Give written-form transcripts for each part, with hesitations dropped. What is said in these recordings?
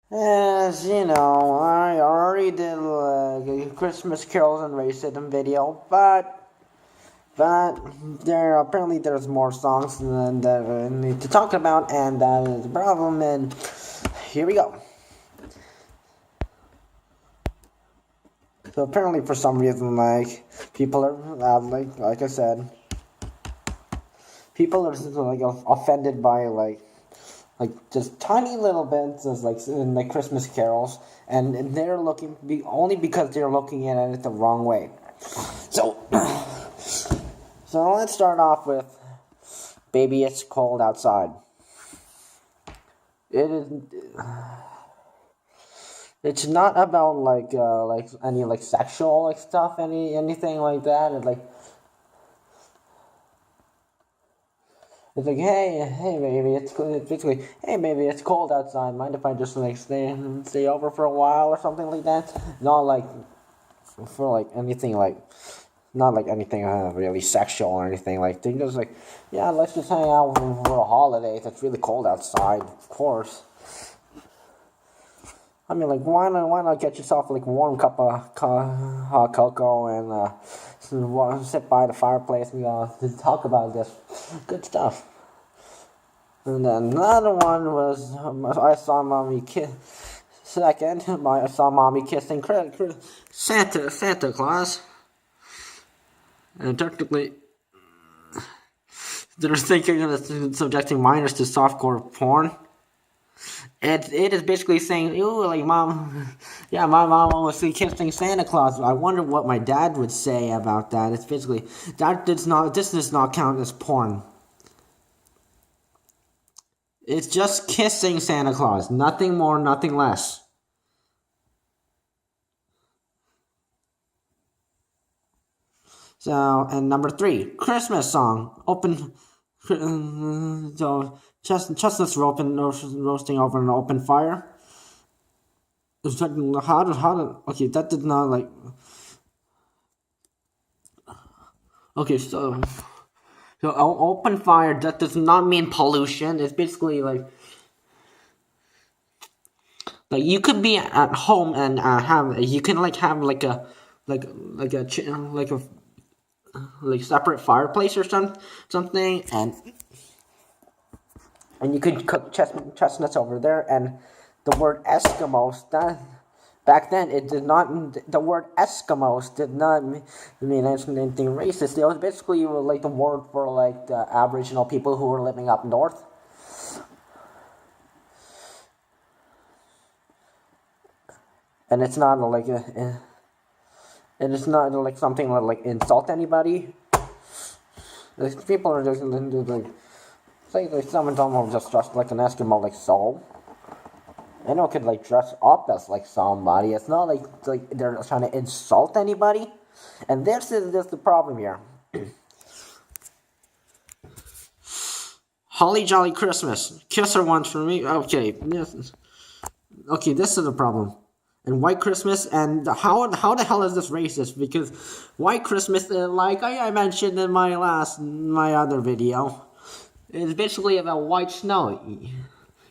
As you know, I already did a Christmas carols and racism video, but there's more songs that I need to talk about, and that is the problem. And here we go. So apparently, for some reason, people are like I said, people are offended by just tiny little bits of in the Christmas carols, and they're only because they're looking at it the wrong way. So, so let's start off with "Baby, It's Cold Outside." It is. It's not about any sexual stuff, anything like that. It's like, hey, baby, it's basically, hey, baby, it's cold outside. Mind if I just stay over for a while or something like that? Not for anything not anything really sexual or anything. They're just yeah, let's just hang out for a holiday. It's really cold outside, of course. I mean, why not get yourself warm cup of hot cocoa and sit by the fireplace and talk about this good stuff. And then another one was I saw mommy kiss. Second, I saw mommy kissing Santa Claus, and technically they're thinking of subjecting minors to softcore porn. It is basically saying, "Ooh, mom, yeah, my mom was kissing Santa Claus." I wonder what my dad would say about that. It's basically this does not count as porn. It's just kissing Santa Claus, nothing more, nothing less. So, and number 3, Christmas song, open. So chestnuts roasting over an open fire. Okay, that did not okay, so open fire, that does not mean pollution. It's basically you could be at home and you can have a separate fireplace or something, and you could cook chestnuts over there. And the word Eskimos, that back then the word Eskimos did not mean anything racist. It was basically the word for the Aboriginal people who were living up north. And it's not and it's not something that insult anybody. People are just some of them are just dressed like an Eskimo, so. I know it could dress up as somebody. It's not they're trying to insult anybody. And this is the problem here. Holly Jolly Christmas. Kiss her once for me. Okay. Okay, this is the problem. And White Christmas, and how the hell is this racist? Because White Christmas, like I mentioned in my other video, is basically about white snow.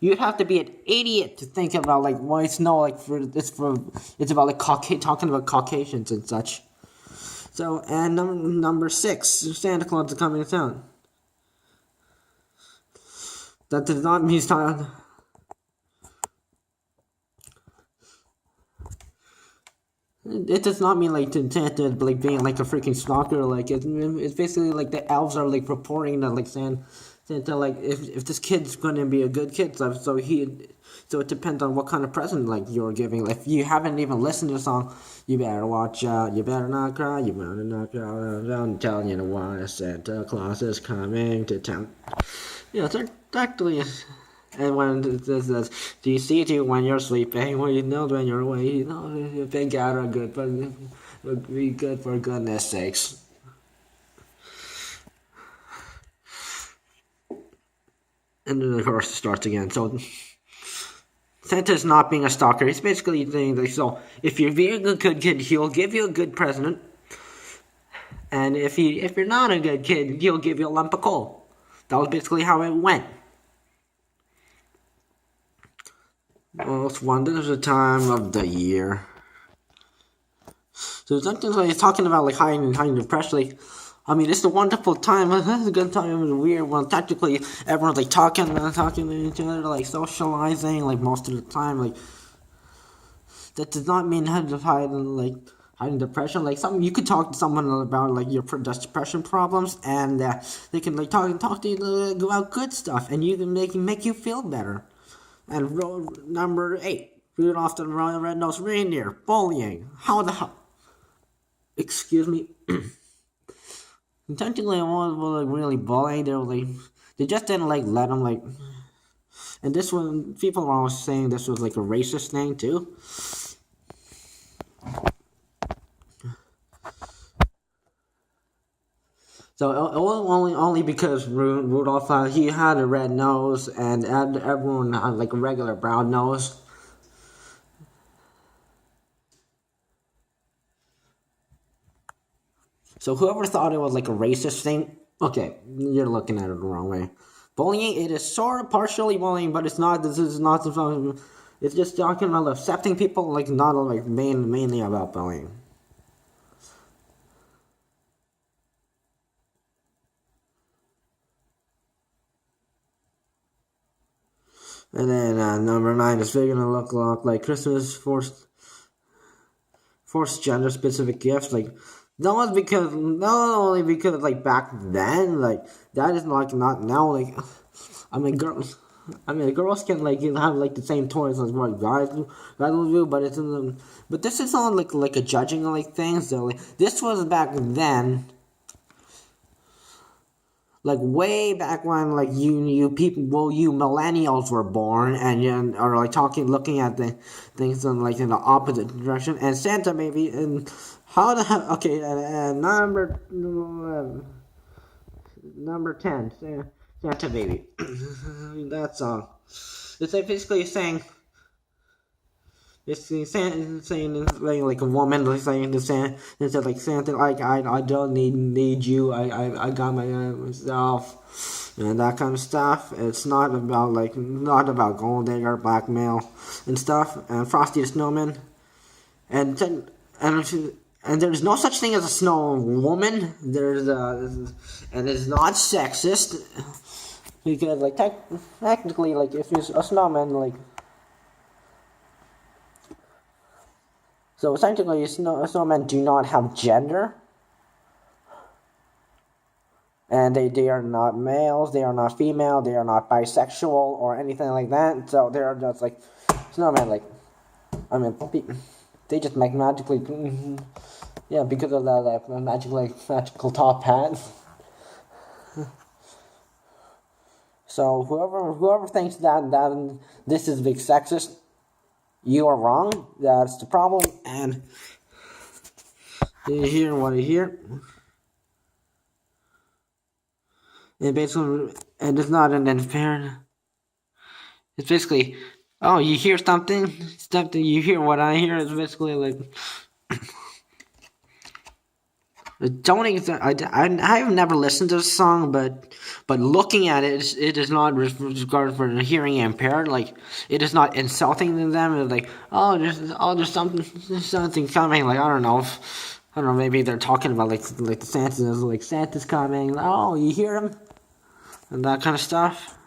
You'd have to be an idiot to think about white snow. It's about talking about Caucasians and such. So, and number 6, Santa Claus is coming to town. That does not mean Santa. It does not mean Santa being a freaking stalker. It's basically the elves are reporting that Santa if this kid's gonna be a good kid, so it depends on what kind of present you're giving. If you haven't even listened to the song, you better watch out. You better not cry. You better not cry. I'm telling you why Santa Claus is coming to town. Yeah, it's actually. And when this says, "Do you see you when you're sleeping? Well, you know when you're awake. You know you think out are good, but be good for goodness sakes." And then the course starts again. So Santa's not being a stalker. He's basically saying so if you're being a good kid, he'll give you a good present. And if you're not a good kid, he'll give you a lump of coal. That was basically how it went. Most wonderful time of the year. So something like talking about like hiding depression. Like, I mean, it's a wonderful time. It's a good time. It's a weird one. Technically, everyone's like talking to each other, like socializing, like most of the time. Like that does not mean hiding depression. Like some, you could talk to someone about like your depression problems, and they can like talk to you about good stuff, and you can make you feel better. And number 8, Rudolph the Red-Nosed Reindeer, bullying. How the hell? Excuse me. Technically, I was like really bullying. They just didn't like let them like. And this one, people were always saying this was like a racist thing too. So it was only because Rudolph he had a red nose and everyone had like a regular brown nose. So whoever thought it was like a racist thing, okay, you're looking at it the wrong way. Bullying, it is sort of partially bullying, but it's not. This is not. It's just talking about accepting people, like not like mainly about bullying. And then number 9 is they're gonna look like Christmas forced gender specific gifts. Like not only because like back then, like that is like not now. Like I mean girls. I mean, girls can like have like the same toys as what guys will do, but but this is not like a judging like thing. So like, this was back then, like way back when like you people, well, you millennials were born, and you are like looking at the things in like in the opposite direction. And Santa maybe, and how the hell? Okay, and number 10, Santa baby. That song. It's like basically saying. It's saying like a woman like saying the Santa, instead like Santa, like I don't need you, I got myself, and that kind of stuff. It's not about gold digger, blackmail and stuff. And Frosty the Snowman, and and there's no such thing as a snow woman. And it's not sexist, because like technically, like if you're a snowman, like. So essentially, snowmen do not have gender, and they are not males, they are not female, they are not bisexual or anything like that. So they are just like snowmen. Like I mean, they just make magically, yeah, because of that magical top hat. So whoever thinks that this is big sexist, you are wrong. That's the problem. And you hear what I hear. And basically, and it's not an unfair. It's basically, oh, you hear something, you hear what I hear. It's basically like, don't even, I have never listened to this song, but looking at it, it is not regarded for hearing impaired. Like it is not insulting to them. It's like, there's something coming. Like I don't know. Maybe they're talking about like the Santa's coming. Oh, you hear him, and that kind of stuff.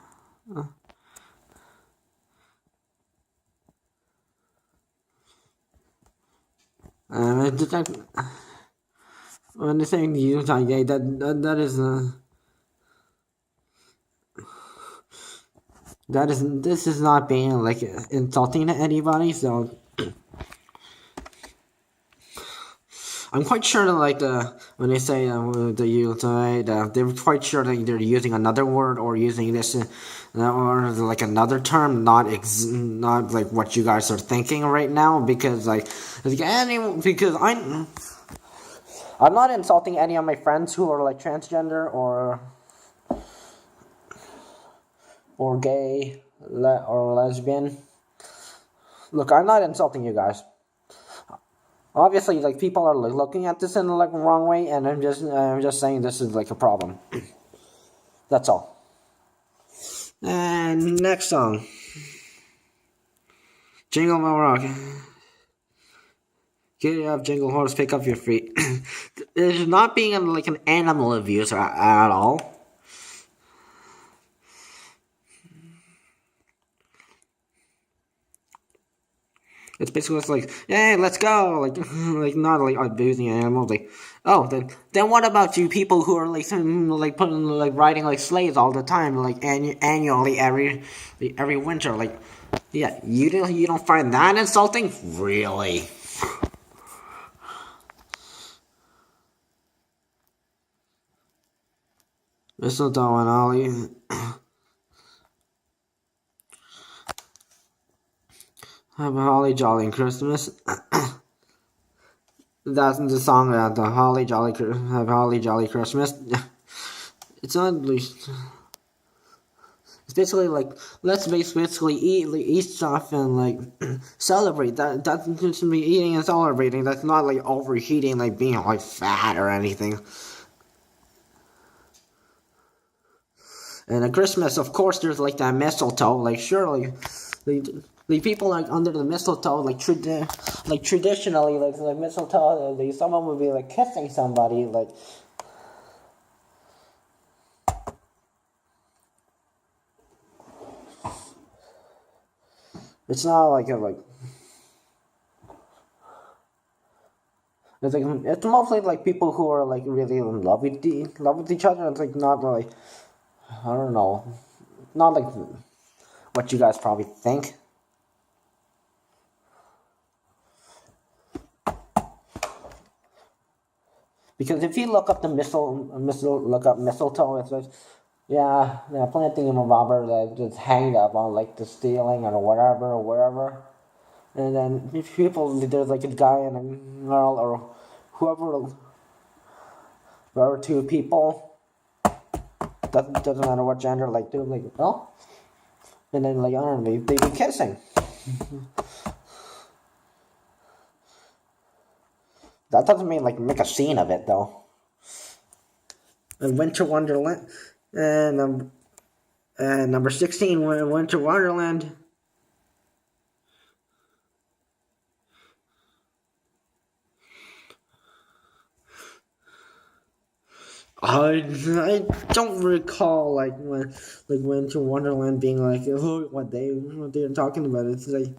It's like, when they're saying the Utah gay, that is this is not being like insulting to anybody. So I'm quite sure that like when they say the Utah, they're quite sure that they're using another word or using this or like another term, not like what you guys are thinking right now, because because I'm not insulting any of my friends who are like transgender or gay or lesbian. Look, I'm not insulting you guys. Obviously, like people are like looking at this in like the wrong way, and I'm just saying this is like a problem. That's all. And next song. Jingle Bell Rock. Get up, Jingle Horse, pick up your feet. It's not being like an animal abuse at all. It's basically just like, hey, let's go, like not like abusing animals. Like, oh, then what about you people who are like putting like riding like sleighs all the time, like annually every winter? Like, yeah, you don't find that insulting, really? Mistletoe and Ollie. Have a holly jolly Christmas. That's the song the have holly jolly Christmas. It's not. It's basically like let's basically eat stuff and like celebrate. That's just be eating and celebrating. That's not like overheating, like being like fat or anything. And at Christmas, of course, there's like that mistletoe. Like surely, the people like under the mistletoe, like traditionally, like mistletoe, someone would be like kissing somebody, like. It's not like a like. It's mostly like people who are like really in love with each other. It's like not like I don't know, not like what you guys probably think. Because if you look up look up mistletoe, it's like, yeah, planting a bobber that just hanged up on like the ceiling or whatever or wherever. And then if people, there's like a guy and a girl or whoever two people, doesn't matter what gender, like they're like, oh, and then like I don't know, they be kissing. That doesn't mean like make a scene of it though. And Winter Wonderland, and number 16, Winter Wonderland. I don't recall like Winter Wonderland being like what they're talking about. It's like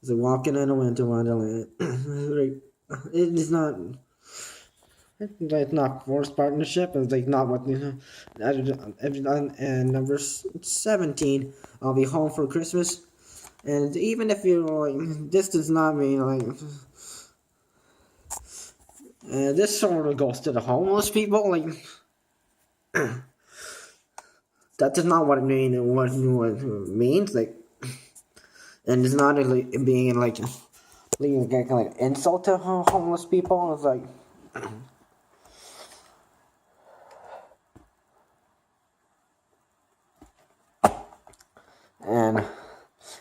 walking in a Winter Wonderland. It is not. It's not forced partnership. It's like not what. And number 17, I'll be home for Christmas. And even if you like, this does not mean like. This sort of goes to the homeless people. Like that is not what it means. What it means like, and it's not like being like insult to homeless people. It's like.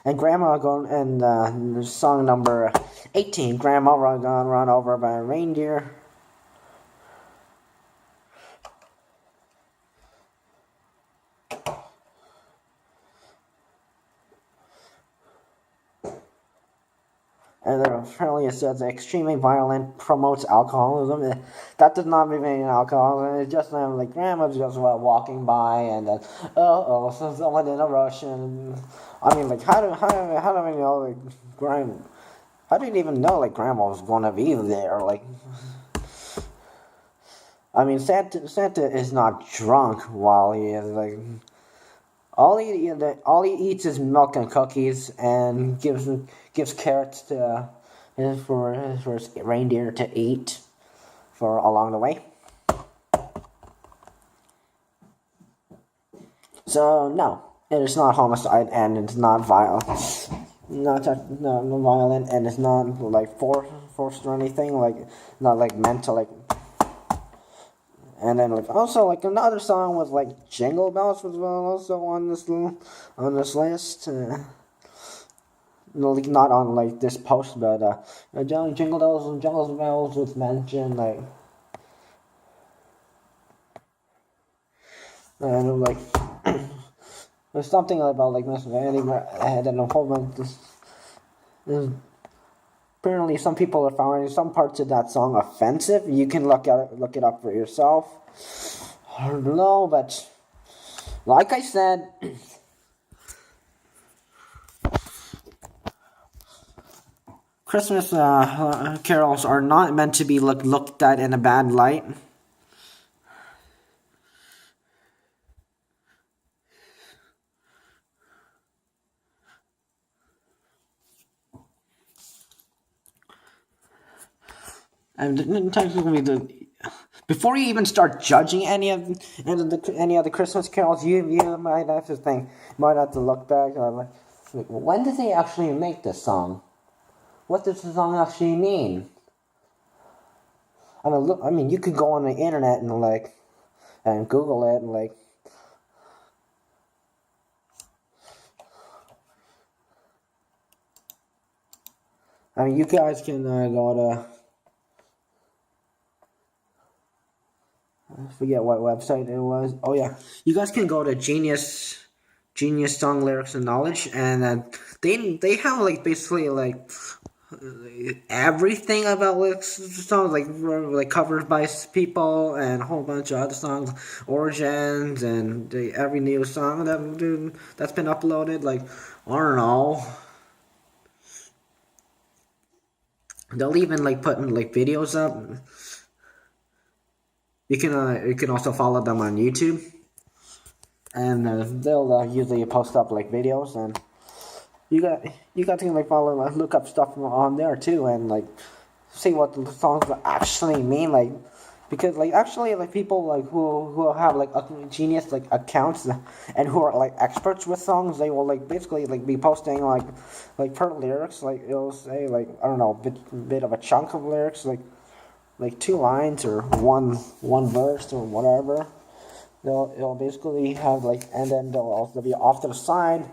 And Grandma going and song number 18, Grandma gone run over by a reindeer. And then apparently it says extremely violent, promotes alcoholism. That does not mean alcoholism. It's just like Grandma's just walking by and then someone in a rush and I mean like how do we know like how do you even know like Grandma was gonna be there like. I mean, Santa is not drunk while he is like. All he eats is milk and cookies, and gives carrots to for his reindeer to eat for along the way. So no, it is not homicide, and it's not violent, not violent, and it's not like forced or anything. Like not like meant to like. And then like also like another song with like Jingle Bells was also on this list. Like not on like this post, but Jingle Bells was mentioned like. And like There's something about like Mr. I don't know. Hold on. Apparently, some people are finding some parts of that song offensive. You can look it up for yourself. I don't know, but like I said, Christmas carols are not meant to be looked at in a bad light. And technically, before you even start judging any of the Christmas carols, you might have to think, might have to look back. Like, when did they actually make this song? What does the song actually mean? I mean, you could go on the internet and Google it and I mean, you guys can go to. I forget what website it was. Oh yeah, you guys can go to Genius Song Lyrics and Knowledge, and they have basically everything about songs like covers by people and a whole bunch of other songs, origins, and every new song that's been uploaded. Like, I don't know. They'll even put videos up. You can also follow them on YouTube, and they'll usually post up videos, and you got to follow look up stuff on there too, and see what the songs actually mean, because actually people who have genius accounts and who are experts with songs, they will basically be posting per lyrics, it'll say I don't know, bit of a chunk of lyrics, two lines or one verse or whatever. It'll basically have and then they'll also be off to the side.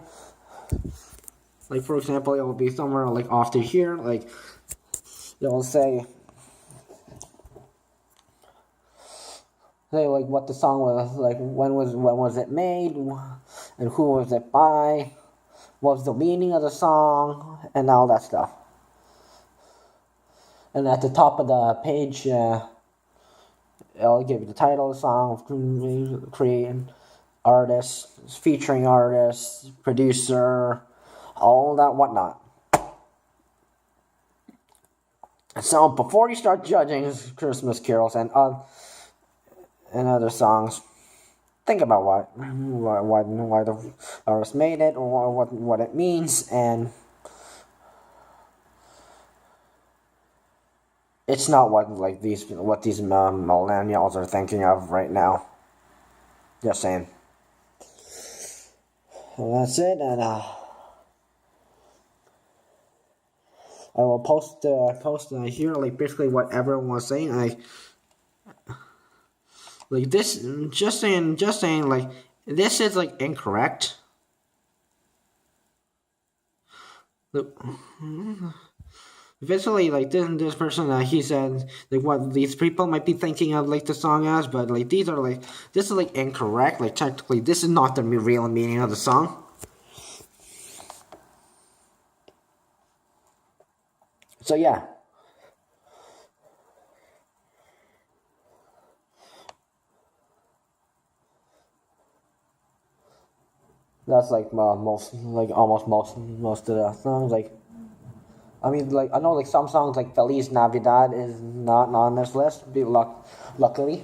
For example, it will be somewhere off to here. It'll say what the song was, when was it made, and who was it by, what was the meaning of the song, and all that stuff. And at the top of the page, it'll give you the title of the song, creating artist, featuring artist, producer, all that whatnot. So before you start judging Christmas carols and other songs, think about why the artist made it, or what it means, and it's not what these millennials are thinking of right now. Just saying. Well, that's it, and I will post here basically what everyone was saying. This, just saying this is incorrect. Basically, this person, he said what these people might be thinking of the song as, but these are this is incorrect. Technically, this is not the real meaning of the song. So yeah. That's most most of the songs. I mean, I know some songs Feliz Navidad is not on this list, luckily.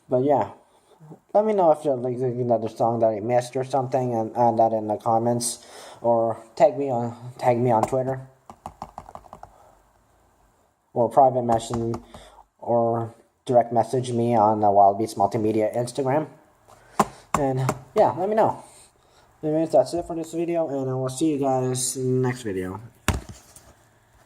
But yeah, let me know if there's another song that I missed or something, and add that in the comments, or tag me on Twitter, or private message, or direct message me on the Wild Beats Multimedia Instagram. And yeah, let me know. Anyways, that's it for this video, and I will see you guys in the next video.